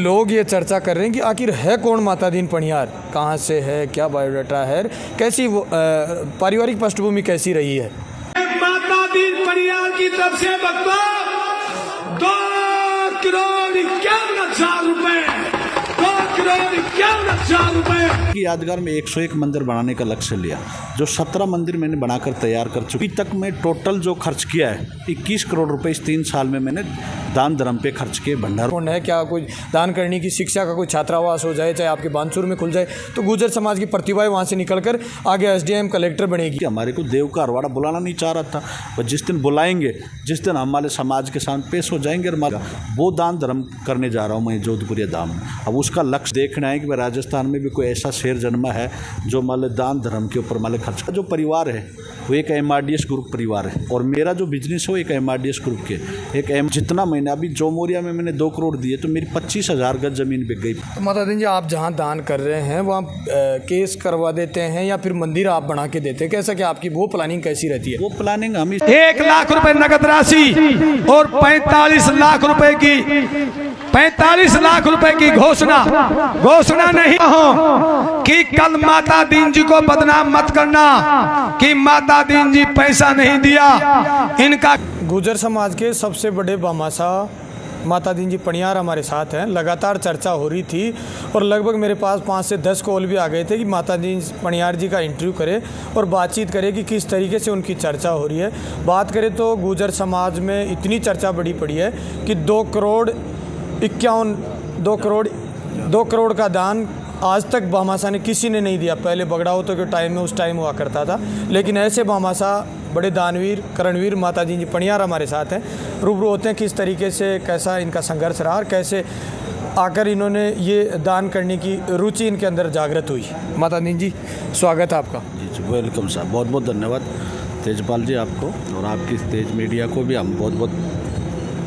लोग ये चर्चा कर रहे हैं कि आखिर है कौन माता दीन पनियार, कहाँ से है, क्या बायोडाटा है, कैसी वो पारिवारिक पृष्ठभूमि कैसी रही है। माता दीन पनियार की तरफ से भक्तों 2,51,00,000 रुपए, 2,51,00,000 रुपए की यादगार में 101 मंदिर बनाने का लक्ष्य लिया, जो 17 मंदिर मैंने बनाकर तैयार कर चुकी। अभी तक मैं टोटल जो खर्च किया है 21 करोड़ रुपए इस 3 साल में मैंने दान धर्म पे खर्च किए। भंडार कौन है, क्या कोई दान करने की शिक्षा का कोई छात्रावास हो जाए, चाहे आपके बानसूर में खुल जाए, तो गुर्जर समाज की प्रतिभाएं वहाँ से निकलकर आगे SDM कलेक्टर बनेगी। हमारे को देव का अरवाड़ा बुलाना नहीं चाह रहा था, पर जिस दिन बुलाएंगे, जिस दिन हमारे समाज के सामने पेश हो जाएंगे, वो दान धर्म करने जा रहा हूँ मैं जोधपुरिया धाम में। अब उसका लक्ष्य देखना है कि भाई राजस्थान में भी कोई ऐसा शेर जन्मा है जो मान दान धर्म के ऊपर मान खर्च। जो परिवार है वो एक MRDS ग्रुप परिवार है, और मेरा जो बिजनेस है वो एक MRDS ग्रुप के एक जितना मैंने अभी जोमोरिया में मैंने 2 करोड़ दिए तो मेरी 25,000 गज जमीन बिक गई। तो माता दीन जी, आप जहाँ दान कर रहे हैं वहाँ केस करवा देते हैं या फिर मंदिर आप बना के देते हैं, कैसा क्या आपकी वो प्लानिंग कैसी रहती है? वो प्लानिंग हम 1 लाख रुपए नगद राशि और 45 लाख रुपए की 45 लाख रुपए की घोषणा नहीं हो कि कल माता दीन जी को बदनाम मत करना कि माता दीन जी पैसा नहीं दिया इनका। गुर्जर समाज के सबसे बड़े बामासा माता दीन जी पनियार हमारे साथ हैं। लगातार चर्चा हो रही थी और लगभग मेरे पास 5 से 10 कॉल भी आ गए थे कि माता दीन पनियार जी का इंटरव्यू करें और बातचीत करें कि किस तरीके से उनकी चर्चा हो रही है। बात करें तो गुर्जर समाज में इतनी चर्चा बड़ी पड़ी है कि 2 करोड़ का दान आज तक बामासा ने किसी ने नहीं दिया। पहले बगड़ावतों के टाइम में उस टाइम हुआ करता था, लेकिन ऐसे बामासा बड़े दानवीर करणवीर माता जी पनियार हमारे साथ हैं। रूबरू होते हैं किस तरीके से, कैसा इनका संघर्ष रहा और कैसे आकर इन्होंने ये दान करने की रुचि इनके अंदर जागृत हुई। माता दीन जी, स्वागत है आपका। जी वेलकम साहब, बहुत बहुत धन्यवाद तेजपाल जी आपको, और आपकी तेज मीडिया को भी हम बहुत बहुत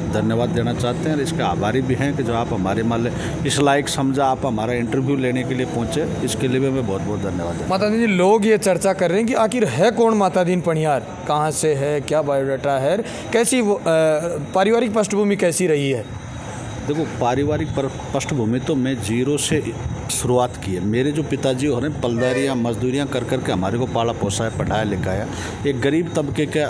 धन्यवाद देना चाहते हैं। और इसके आभारी भी हैं कि जो आप हमारे मान इस लायक समझा आप हमारा इंटरव्यू लेने के लिए पहुंचे, इसके लिए भी मैं बहुत बहुत धन्यवाद। माता दीन जी, लोग ये चर्चा कर रहे हैं कि आखिर है कौन माता दीन पनियार, कहाँ से है, क्या बायोडाटा है, कैसी वो पारिवारिक पृष्ठभूमि कैसी रही है? देखो, पारिवारिक पृष्ठभूमि तो मैं 0 से शुरुआत की है। मेरे जो पिताजी हो रहे हैं पलदारियाँ मजदूरियाँ कर करके हमारे को पाला पोसा है, पढ़ाया लिखाया। एक गरीब तबके का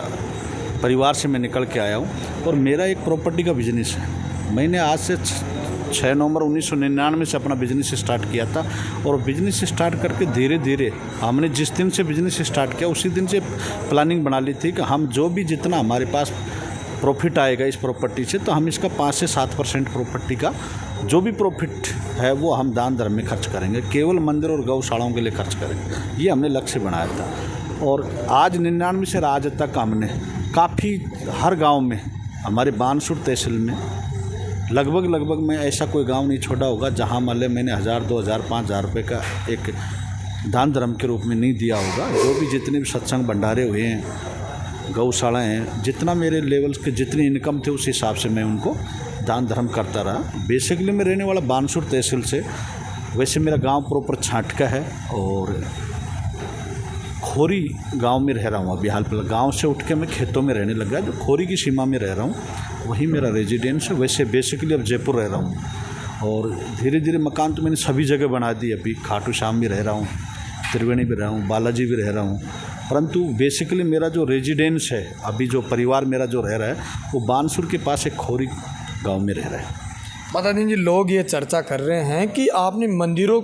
परिवार से मैं निकल के आया हूँ, और मेरा एक प्रॉपर्टी का बिजनेस है। मैंने आज से 6 नवंबर 1999 से अपना बिजनेस स्टार्ट किया था, और बिजनेस स्टार्ट करके धीरे धीरे हमने जिस दिन से बिजनेस स्टार्ट किया उसी दिन से प्लानिंग बना ली थी कि हम जो भी जितना हमारे पास प्रॉफिट आएगा इस प्रॉपर्टी से, तो हम इसका 5 से 7% प्रॉपर्टी का जो भी प्रॉफिट है वो हम दान धर्म में खर्च करेंगे, केवल मंदिर और गौशालाओं के लिए खर्च करेंगे। ये हमने लक्ष्य बनाया था, और आज 99 से आज तक हमने काफ़ी हर गांव में, हमारे बानसूर तहसील में लगभग मैं ऐसा कोई गांव नहीं छोड़ा होगा जहां मान ले मैंने 1,000, 2,000, 5,000 रुपये का एक दान धर्म के रूप में नहीं दिया होगा। जो भी जितने भी सत्संग भंडारे हुए हैं, गौशालाएँ हैं, जितना मेरे लेवल्स के जितनी इनकम थे उस हिसाब से मैं उनको दान धर्म करता रहा। बेसिकली मैं रहने वाला बानसूर तहसील से, वैसे मेरा गाँव प्रॉपर छाटका है, और खोरी गांव में रह रहा हूँ अभी हाल फिलहाल। गांव से उठ के मैं खेतों में रहने लगा, जो खोरी की सीमा में रह रहा हूँ वही मेरा रेजिडेंस है। वैसे बेसिकली अब जयपुर रह रहा हूँ, और धीरे धीरे मकान तो मैंने सभी जगह बना दी। अभी खाटू श्याम भी रह रहा हूँ, त्रिवेणी भी रहा हूँ, बालाजी भी रह रहा हूँ, परंतु बेसिकली मेरा जो रेजिडेंस है, अभी जो परिवार मेरा जो रह रहा है वो बानसूर के पास एक खोरी गाँव में रह रहा है। माता दीन जी, लोग ये चर्चा कर रहे हैं कि आपने मंदिरों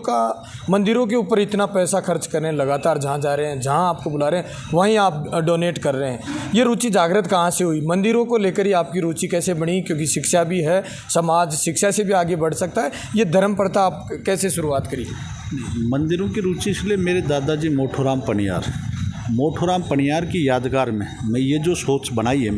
के ऊपर इतना पैसा खर्च कर रहे हैं, लगातार जहाँ जा रहे हैं, जहाँ आपको बुला रहे हैं वहीं आप डोनेट कर रहे हैं। ये रुचि जागृत कहाँ से हुई? मंदिरों को लेकर ही आपकी रुचि कैसे बनी? क्योंकि शिक्षा भी है, समाज शिक्षा से भी आगे बढ़ सकता है। ये धर्म प्रथा आप कैसे शुरुआत करी? मंदिरों की रुचि इसलिए, मेरे दादाजी मोठूराम पनियार की यादगार में मैं ये जो सोच बनाई है,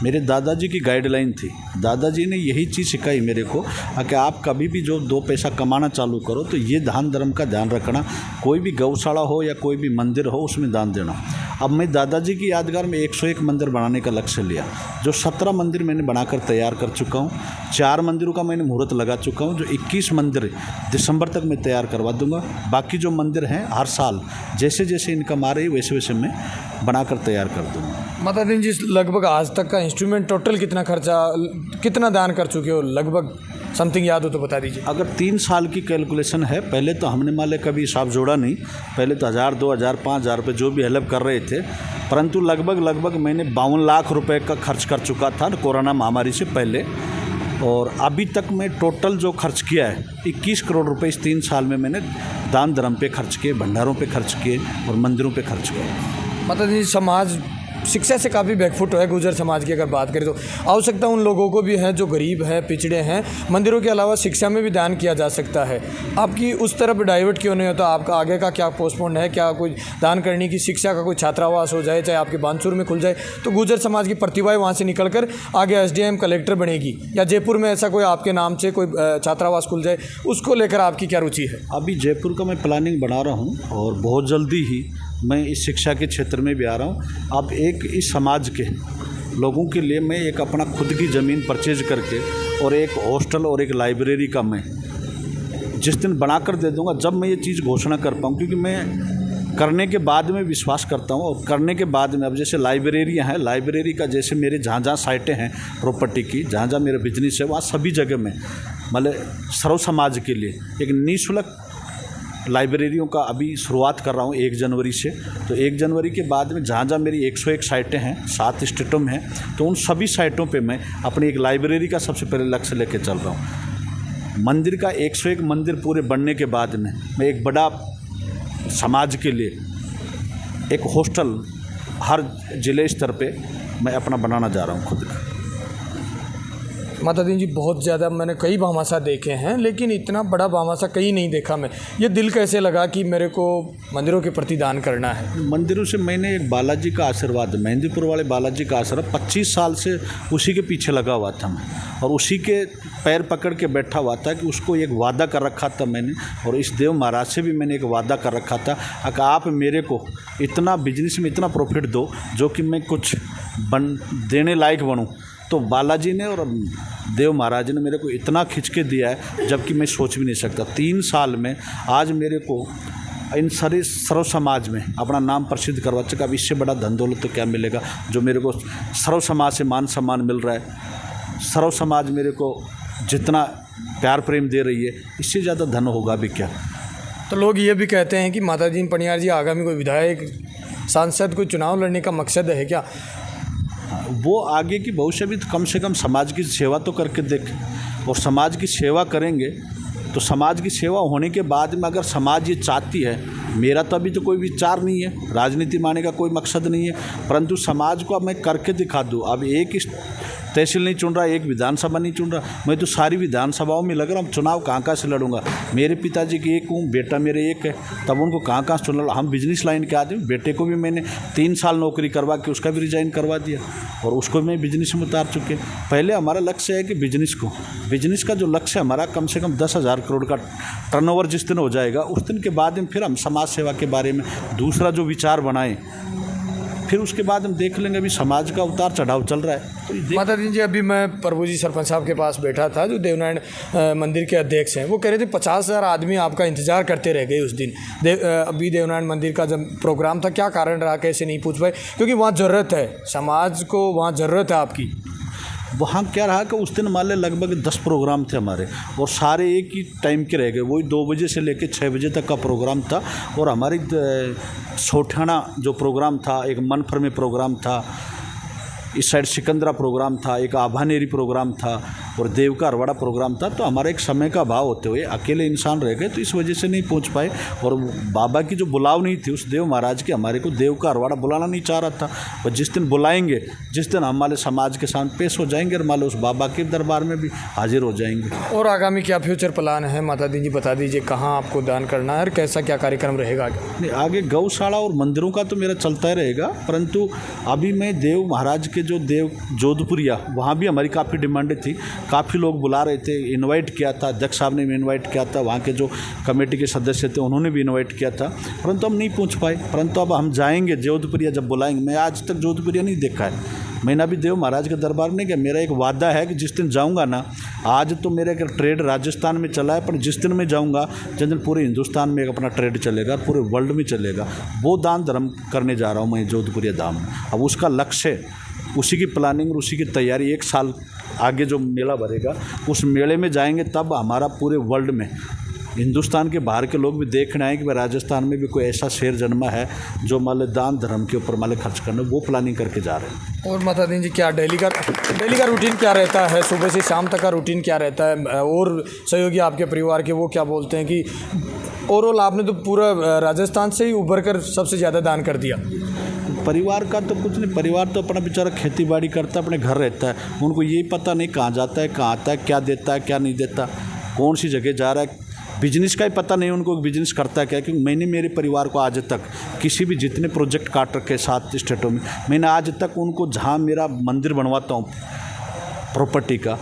मेरे दादाजी की गाइडलाइन थी। दादाजी ने यही चीज़ सिखाई मेरे को कि आप कभी भी जो 2 पैसा कमाना चालू करो तो ये दान धर्म का ध्यान रखना, कोई भी गौशाला हो या कोई भी मंदिर हो उसमें दान देना। अब मैं दादाजी की यादगार में 101 मंदिर बनाने का लक्ष्य लिया, जो 17 मंदिर मैंने बनाकर तैयार कर चुका हूँ। 4 मंदिरों का मैंने मुहूर्त लगा चुका हूँ, जो 21 मंदिर दिसंबर तक मैं तैयार करवा दूँगा। बाकी जो मंदिर हैं हर साल जैसे जैसे इनकम आ रही है वैसे वैसे मैं बनाकर तैयार कर दूँगा। माता दीन जी, लगभग आज तक का इंस्ट्रूमेंट टोटल कितना दान कर चुके हो लगभग? समथिंग याद हो तो बता दीजिए। अगर 3 साल की कैलकुलेशन है, पहले तो हमने मान लिया कभी हिसाब जोड़ा नहीं, पहले तो 1000, 2000, 5000 रुपये जो भी हेल्प कर रहे थे, परंतु लगभग मैंने 52 लाख रुपए का खर्च कर चुका था कोरोना महामारी से पहले। और अभी तक मैं टोटल जो खर्च किया है 21 करोड़ रुपए इस 3 साल में मैंने दान धर्म पे खर्च किए, भंडारों पे खर्च किए और मंदिरों पे खर्च किए। मतलब जी समाज शिक्षा से काफ़ी बैकफुट है गुर्जर समाज की अगर बात करें तो। आवश्यकता उन लोगों को भी है जो गरीब हैं, पिछड़े हैं। मंदिरों के अलावा शिक्षा में भी दान किया जा सकता है। आपकी उस तरफ डाइवर्ट क्यों नहीं होता? आपका आगे का क्या पोस्टपोन है? क्या कोई दान करने की शिक्षा का कोई छात्रावास हो जाए, चाहे आपके बानसूर में खुल जाए, तो गुर्जर समाज की प्रतिभाएं वहाँ से निकल कर आगे एसडीएम कलेक्टर बनेगी, या जयपुर में ऐसा कोई आपके नाम से कोई छात्रावास खुल जाए, उसको लेकर आपकी क्या रुचि है? अभी जयपुर का मैं प्लानिंग बना रहा हूँ और बहुत जल्दी ही मैं इस शिक्षा के क्षेत्र में भी आ रहा हूँ। अब एक इस समाज के लोगों के लिए मैं एक अपना खुद की ज़मीन परचेज करके और एक हॉस्टल और एक लाइब्रेरी का मैं जिस दिन बनाकर दे दूँगा, जब मैं ये चीज़ घोषणा कर पाऊँ, क्योंकि मैं करने के बाद में विश्वास करता हूँ। और करने के बाद में अब जैसे लाइब्रेरियाँ हैं, लाइब्रेरी का जैसे मेरे जहाँ जहाँ साइटें हैं प्रॉपर्टी की, जहाँ जहाँ मेरा बिजनेस है, वहाँ सभी जगह में मतलब सर्व समाज के लिए एक निःशुल्क लाइब्रेरियों का अभी शुरुआत कर रहा हूँ 1 जनवरी से। तो 1 जनवरी के बाद में जहाँ जहाँ मेरी 101 साइटें हैं 7 स्टेटों में हैं, तो उन सभी साइटों पे मैं अपनी एक लाइब्रेरी का सबसे पहले लक्ष्य लेके चल रहा हूँ। मंदिर का 101 मंदिर पूरे बनने के बाद में मैं एक बड़ा समाज के लिए एक हॉस्टल हर जिले स्तर पे मैं अपना बनाना जा रहा हूँ खुद का। माता दीन जी, बहुत ज़्यादा मैंने कई भामाशा देखे हैं, लेकिन इतना बड़ा भामाशा कहीं नहीं देखा मैं। ये दिल कैसे लगा कि मेरे को मंदिरों के प्रति दान करना है? मंदिरों से मैंने एक बालाजी का आशीर्वाद, मेहंदीपुर वाले बालाजी का आशीर्वाद 25 साल से उसी के पीछे लगा हुआ था मैं, और उसी के पैर पकड़ के बैठा हुआ था कि उसको एक वादा कर रखा था मैंने। और इस देव महाराज से भी मैंने एक वादा कर रखा था कि आप मेरे को इतना बिजनेस में इतना प्रॉफिट दो जो कि मैं कुछ देने लायक बनूँ। तो बालाजी ने और देव महाराज ने मेरे को इतना खींच के दिया है जबकि मैं सोच भी नहीं सकता। 3 साल में आज मेरे को इन सारे सर्व समाज में अपना नाम प्रसिद्ध करवा चुका। अब इससे बड़ा धन दौलत तो क्या मिलेगा? जो मेरे को सर्व समाज से मान सम्मान मिल रहा है, सर्व समाज मेरे को जितना प्यार प्रेम दे रही है, इससे ज़्यादा धन होगा भी क्या? तो लोग ये भी कहते हैं कि माता दीन पनियार जी आगामी कोई विधायक, सांसद, कोई चुनाव लड़ने का मकसद है क्या? वो आगे की भविष्य भी तो कम से कम समाज की सेवा तो करके देख, और समाज की सेवा करेंगे तो समाज की सेवा होने के बाद में अगर समाज ये चाहती है, मेरा तो अभी तो कोई विचार नहीं है, राजनीति माने का कोई मकसद नहीं है, परंतु समाज को अब मैं करके दिखा दूँ। अब एक तहसील नहीं चुन रहा, एक विधानसभा नहीं चुन रहा, मैं तो सारी विधानसभाओं में लग रहा हूँ। चुनाव कहाँ से लड़ूंगा? मेरे पिताजी की एक हूँ, बेटा मेरे एक है, तब उनको कहाँ से चुन रहा? हम बिजनेस लाइन के आदमी, बेटे को भी मैंने 3 साल नौकरी करवा के उसका भी रिजाइन करवा दिया और उसको मैं बिजनेस में उतार चुके। पहले हमारा लक्ष्य है कि बिजनेस का जो लक्ष्य हमारा कम से कम 10,000 करोड़ का टर्नओवर जिस दिन हो जाएगा, उस दिन के बाद में फिर हम समाज सेवा के बारे में दूसरा जो विचार बनाएं, फिर उसके बाद हम देख लेंगे। अभी समाज का उतार चढ़ाव चल रहा है। तो माता दीन जी, अभी मैं प्रभु जी सरपंच साहब के पास बैठा था जो देवनारायण मंदिर के अध्यक्ष हैं। वो कह रहे थे 50,000 आदमी आपका इंतजार करते रह गए उस दिन। अभी देवनारायण मंदिर का जब प्रोग्राम था, क्या कारण रहा, कैसे नहीं पूछ पाए? क्योंकि वहाँ ज़रूरत है, समाज को वहाँ ज़रूरत है आपकी। वहाँ क्या रहा कि उस दिन मान लें लगभग 10 प्रोग्राम थे हमारे, और सारे एक ही टाइम के रह गए। वही 2 बजे से लेकर 6 बजे तक का प्रोग्राम था। और हमारी सोठाना जो प्रोग्राम था, एक मनफर में प्रोग्राम था, इस साइड सिकंदरा प्रोग्राम था, एक आभानेरी प्रोग्राम था और देव का अरवाड़ा प्रोग्राम था। तो हमारा एक समय का अभाव होते हुए अकेले इंसान रह गए, तो इस वजह से नहीं पहुंच पाए। और बाबा की जो बुलाव नहीं थी उस देव महाराज की, हमारे को देव का अरवाड़ा बुलाना नहीं चाह रहा था। और जिस दिन बुलाएंगे, जिस दिन हमारे समाज के सामने पेश हो जाएंगे और मान लो उस बाबा के दरबार में भी हाजिर हो जाएंगे। और आगामी क्या फ्यूचर प्लान है माता दी जी, बता दीजिए, कहाँ आपको दान करना है और कैसा क्या कार्यक्रम रहेगा आगे? नहीं, आगे गौशाला और मंदिरों का तो मेरा चलता ही रहेगा, परंतु अभी मैं देव महाराज के जो देव जोधपुरिया, वहाँ भी हमारी काफ़ी डिमांडें थी। काफ़ी लोग बुला रहे थे, इनवाइट किया था, अध्यक्ष साहब ने भी इनवाइट किया था, वहाँ के जो कमेटी के सदस्य थे उन्होंने भी इनवाइट किया था, परंतु हम नहीं पहुँच पाए। परंतु अब हम जाएंगे जोधपुरिया, जब बुलाएंगे। मैं आज तक जोधपुरिया नहीं देखा है, मैंने अभी देव महाराज के दरबार में गया। मेरा एक वादा है कि जिस दिन जाऊंगा ना, आज तो मेरा एक ट्रेड राजस्थान में चला है, पर जिस दिन मैं जाऊंगा, जिस दिन पूरे हिंदुस्तान में एक अपना ट्रेड चलेगा, पूरे वर्ल्ड में चलेगा, वो दान धर्म करने जा रहा हूँ मैं जोधपुरिया धाम में। अब उसका लक्ष्य, उसी की प्लानिंग और उसी की तैयारी 1 साल आगे जो मेला भरेगा उस मेले में जाएंगे, तब हमारा पूरे वर्ल्ड में, हिंदुस्तान के बाहर के लोग भी देखने आए कि भाई राजस्थान में भी कोई ऐसा शेर जन्मा है जो मान लो दान धर्म के ऊपर मान लो खर्च करना, वो प्लानिंग करके जा रहे हैं। और माता दीन जी, क्या डेली का रूटीन क्या रहता है? सुबह से शाम तक का रूटीन क्या रहता है? और सहयोगी आपके परिवार के वो क्या बोलते हैं कि ओवरऑल आपने तो पूरा राजस्थान से ही उभर कर सबसे ज़्यादा दान कर दिया? परिवार का तो कुछ नहीं, परिवार तो अपना बेचारा खेती बाड़ी करता है, अपने घर रहता है, उनको यही पता नहीं कहाँ जाता है, कहाँ आता है, क्या देता है, क्या नहीं देता, कौन सी जगह जा रहा है, बिजनेस का ही पता नहीं उनको बिजनेस करता है क्या। क्योंकि मैंने मेरे परिवार को आज तक किसी भी जितने प्रोजेक्ट काट रखे 7 स्टेटों में, मैंने आज तक उनको जहाँ मेरा मंदिर बनवाता हूँ प्रॉपर्टी का,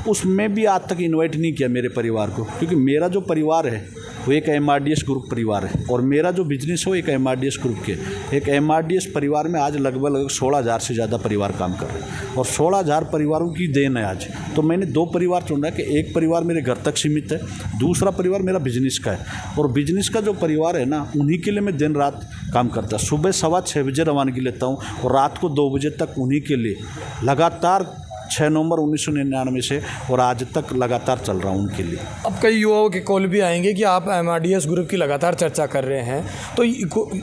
उसमें भी आज तक इनवाइट नहीं किया मेरे परिवार को। क्योंकि मेरा जो परिवार है वो एक MRDS ग्रुप परिवार है, और मेरा जो बिजनेस है वो एक MRDS ग्रुप के, एक MRDS परिवार में आज लगभग 16,000 से ज़्यादा परिवार काम कर रहे हैं, और 16,000 परिवारों की देन है आज। तो मैंने 2 परिवार चुना कि एक परिवार मेरे घर तक सीमित है, दूसरा परिवार मेरा बिजनेस का है, और बिजनेस का जो परिवार है ना, उन्हीं के लिए मैं दिन रात काम करता। सुबह 6:15 बजे रवानगी लेता हूँ और रात को 2 बजे तक उन्हीं के लिए लगातार 6 नवंबर 1999 से और आज तक लगातार चल रहा हूँ उनके लिए। अब कई युवाओं के कॉल भी आएंगे कि आप MRDS ग्रुप की लगातार चर्चा कर रहे हैं, तो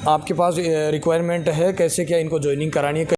आपके पास रिक्वायरमेंट है, कैसे क्या इनको ज्वाइनिंग करानी है?